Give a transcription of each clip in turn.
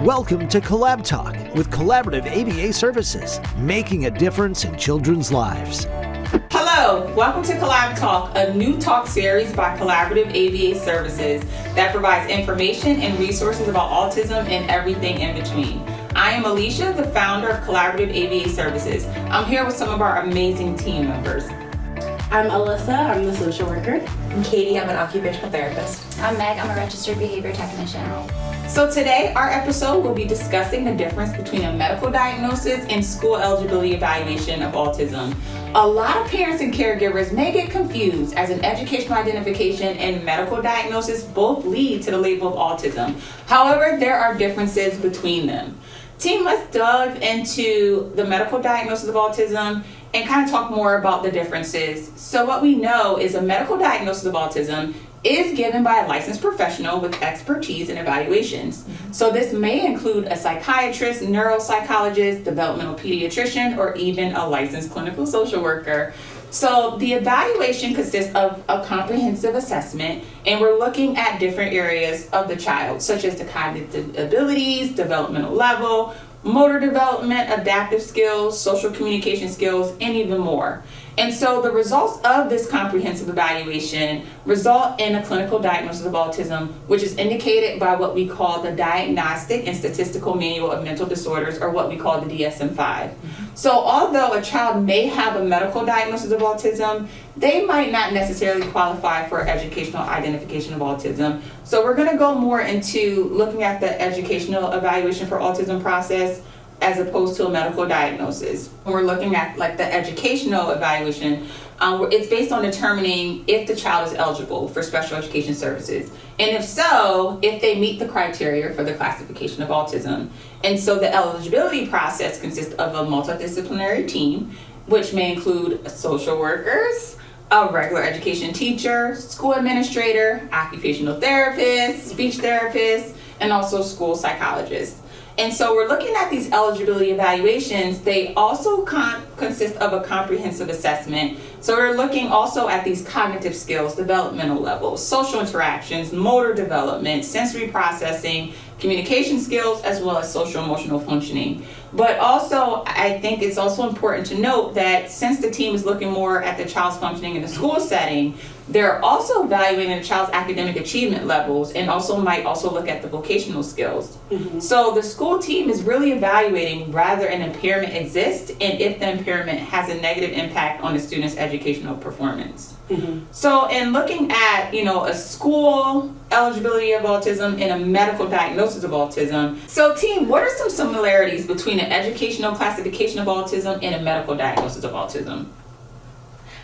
Welcome to CollabTalk with Collaborative ABA Services, making a difference in children's lives. Hello, welcome to CollabTalk, a new talk series by Collaborative ABA Services that provides information and resources about autism and everything in between. I am Alicia, the founder of Collaborative ABA Services. I'm here with some of our amazing team members. I'm Alyssa, I'm the social worker. I'm Katie, I'm an occupational therapist. I'm Meg, I'm a registered behavior technician. So today, our episode will be discussing the difference between a medical diagnosis and school eligibility evaluation of autism. A lot of parents and caregivers may get confused as an educational identification and medical diagnosis both lead to the label of autism. However, there are differences between them. Team, let's dive into the medical diagnosis of autism and kind of talk more about the differences. So what we know is a medical diagnosis of autism is given by a licensed professional with expertise in evaluations. So this may include a psychiatrist, neuropsychologist, developmental pediatrician, or even a licensed clinical social worker. So the evaluation consists of a comprehensive assessment, and we're looking at different areas of the child, such as the cognitive abilities, developmental level, motor development, adaptive skills, social communication skills, and even more. And so the results of this comprehensive evaluation result in a clinical diagnosis of autism, which is indicated by what we call the Diagnostic and Statistical Manual of Mental Disorders, or what we call the DSM-5. So although a child may have a medical diagnosis of autism, they might not necessarily qualify for educational identification of autism. So we're going to go more into looking at the educational evaluation for autism process as opposed to a medical diagnosis. When we're looking at like the educational evaluation, it's based on determining if the child is eligible for special education services. And if so, if they meet the criteria for the classification of autism. And so the eligibility process consists of a multidisciplinary team, which may include social workers, a regular education teacher, school administrator, occupational therapist, speech therapist, and also school psychologists. And so we're looking at these eligibility evaluations. They also consist of a comprehensive assessment. So we're looking also at these cognitive skills, developmental levels, social interactions, motor development, sensory processing, communication skills, as well as social emotional functioning. But also, I think it's also important to note that since the team is looking more at the child's functioning in the school setting, they're also evaluating the child's academic achievement levels and also might also look at the vocational skills. So the school team is really evaluating whether an impairment exists and if the impairment has a negative impact on the student's educational performance. So in looking at, a school eligibility of autism and a medical diagnosis of autism, so team, what are some similarities between an educational classification of autism and a medical diagnosis of autism?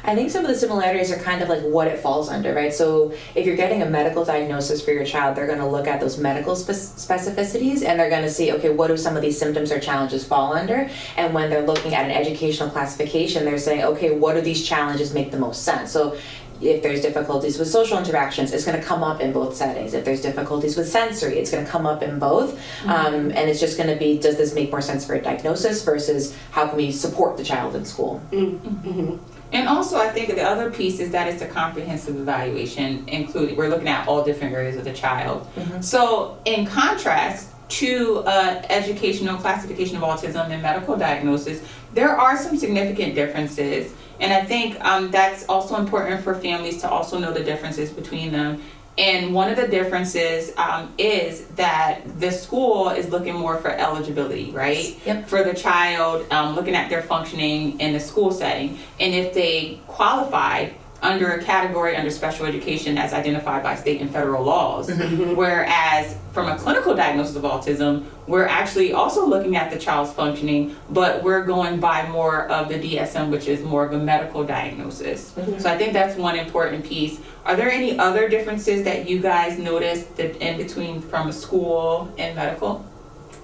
I think some of the similarities are kind of like what it falls under, right? So if you're getting a medical diagnosis for your child, they're going to look at those medical specificities and they're going to see, okay, what do some of these symptoms or challenges fall under? And when they're looking at an educational classification, they're saying, okay, what do these challenges make the most sense? So if there's difficulties with social interactions, it's going to come up in both settings. If there's difficulties with sensory, it's going to come up in both. And it's just going to be, does this make more sense for a diagnosis versus how can we support the child in school? And also, I think the other piece is that it's a comprehensive evaluation, including we're looking at all different areas of the child. So in contrast to educational classification of autism and medical diagnosis, there are some significant differences. And I think that's also important for families to also know the differences between them. And one of the differences is that the school is looking more for eligibility, right? Yep. For the child, looking at their functioning in the school setting. And if they qualify under a category under special education as identified by state and federal laws. Whereas from a clinical diagnosis of autism, we're actually also looking at the child's functioning, but we're going by more of the DSM, which is more of a medical diagnosis. So I think that's one important piece. Are there any other differences that you guys noticed that in between from a school and medical?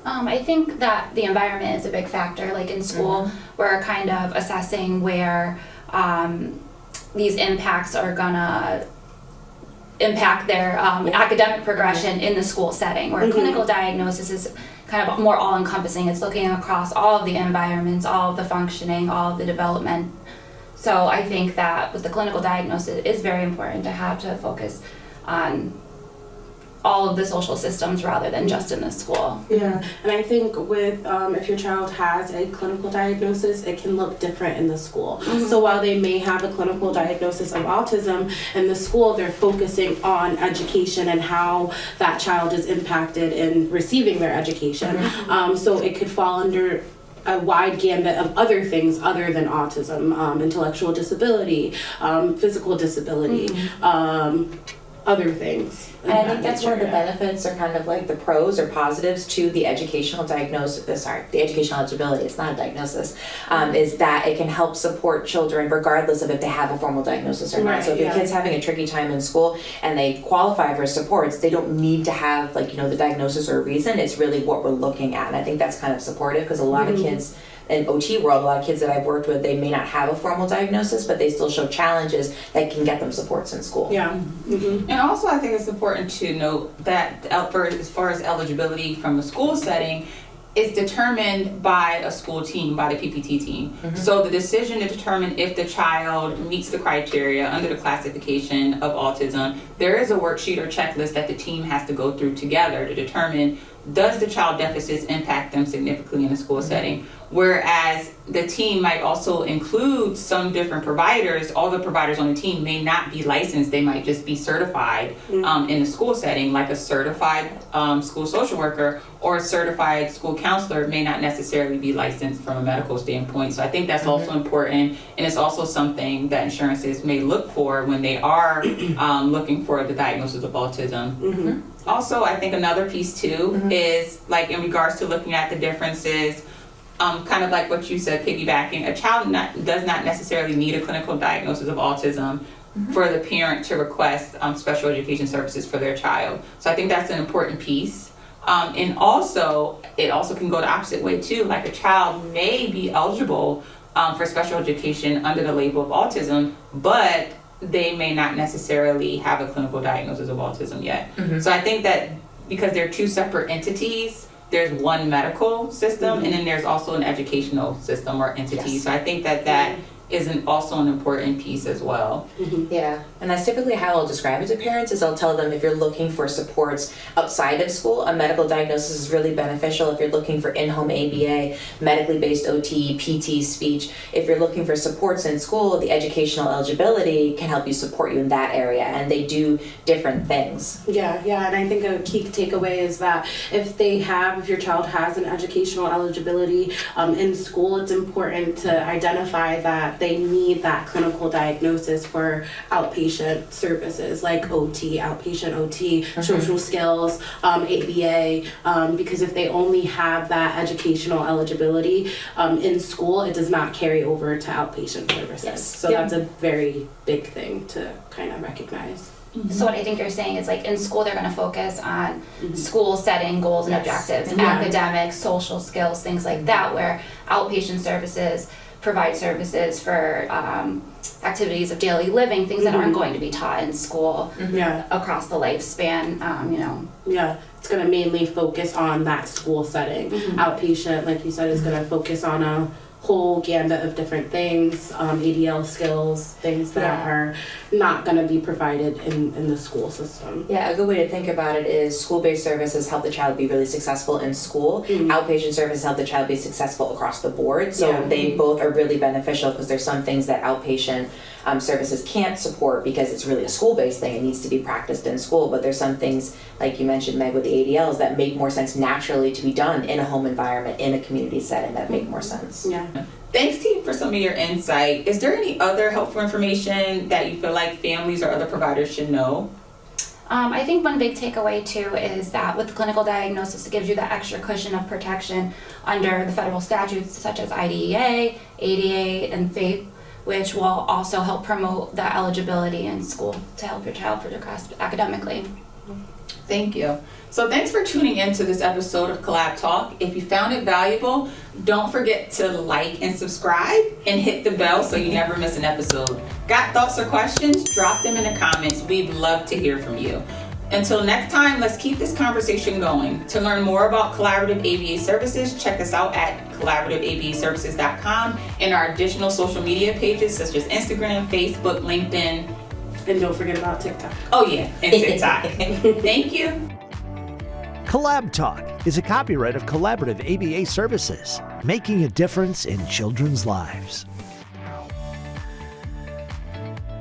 I think that the environment is a big factor. Like in school, we're kind of assessing where these impacts are gonna impact their academic progression in the school setting, where clinical diagnosis is kind of more all-encompassing. It's looking across all of the environments, all of the functioning, all of the development. So I think that with the clinical diagnosis, it is very important to have to focus on all of the social systems rather than just in the school. Yeah, and I think with if your child has a clinical diagnosis, it can look different in the school. So while they may have a clinical diagnosis of autism, in the school they're focusing on education and how that child is impacted in receiving their education. So it could fall under a wide gambit of other things other than autism, intellectual disability, physical disability, other things. And I think that's one of the benefits, or kind of like the pros or positives to the educational diagnosis, the educational eligibility, it's not a diagnosis, is that it can help support children regardless of if they have a formal diagnosis or not. Right, So if your kid's having a tricky time in school and they qualify for supports, they don't need to have the diagnosis or a reason. It's really what we're looking at. And I think that's kind of supportive because a lot of kids in OT world, a lot of kids that I've worked with, they may not have a formal diagnosis, but they still show challenges that can get them supports in school. Yeah. And also I think it's important to note that as far as eligibility from a school setting, it's determined by a school team, by the PPT team. So the decision to determine if the child meets the criteria under the classification of autism, there is a worksheet or checklist that the team has to go through together to determine, does the child deficits impact them significantly in a school setting? Whereas the team might also include some different providers. All the providers on the team may not be licensed. They might just be certified in a school setting, like a certified school social worker or a certified school counselor may not necessarily be licensed from a medical standpoint. So I think that's also important, and it's also something that insurances may look for when they are looking for the diagnosis of autism. Also, I think another piece too is like in regards to looking at the differences, kind of like what you said, piggybacking, a child does not necessarily need a clinical diagnosis of autism for the parent to request special education services for their child. So I think that's an important piece. And also, it also can go the opposite way too. Like a child may be eligible for special education under the label of autism, but they may not necessarily have a clinical diagnosis of autism yet. So I think that because they're two separate entities, there's one medical system and then there's also an educational system or entity. So I think that is also an important piece as well. Yeah, and that's typically how I'll describe it to parents, is I'll tell them if you're looking for supports outside of school, a medical diagnosis is really beneficial. If you're looking for in-home ABA, medically based OT, PT, speech, if you're looking for supports in school, the educational eligibility can help you support you in that area, and they do different things. Yeah, and I think a key takeaway is that if your child has an educational eligibility in school, it's important to identify that they need that clinical diagnosis for outpatient services like OT, outpatient OT, social skills, ABA, because if they only have that educational eligibility in school, it does not carry over to outpatient services. So that's a very big thing to kind of recognize. So what I think you're saying is like in school they're going to focus on school setting goals and objectives, academics, social skills, things like that, where outpatient services provide services for activities of daily living, things that aren't going to be taught in school across the lifespan, Yeah, it's going to mainly focus on that school setting. Outpatient, like you said, is going to focus on a whole gambit of different things, ADL skills, things that are not going to be provided in the school system. Yeah, a good way to think about it is school-based services help the child be really successful in school. Outpatient services help the child be successful across the board. So they both are really beneficial because there's some things that outpatient services can't support because it's really a school-based thing. It needs to be practiced in school. But there's some things, like you mentioned, Meg, with the ADLs that make more sense naturally to be done in a home environment, in a community setting, that make more sense. Yeah. Thanks, team, for some of your insight. Is there any other helpful information that you feel like families or other providers should know? I think one big takeaway too is that with the clinical diagnosis, it gives you that extra cushion of protection under the federal statutes such as IDEA, ADA, and FAPE, which will also help promote the eligibility in school to help your child progress academically. Thank you. So thanks for tuning in to this episode of CollabTalk. If you found it valuable, don't forget to like and subscribe and hit the bell so you never miss an episode. Got thoughts or questions? Drop them in the comments. We'd love to hear from you. Until next time, let's keep this conversation going. To learn more about Collaborative ABA Services, check us out at collaborativaabaservices.com and our additional social media pages such as Instagram, Facebook, LinkedIn. And don't forget about TikTok. Oh yeah, and TikTok. Thank you. CollabTalk is a copyright of Collaborative ABA Services, making a difference in children's lives.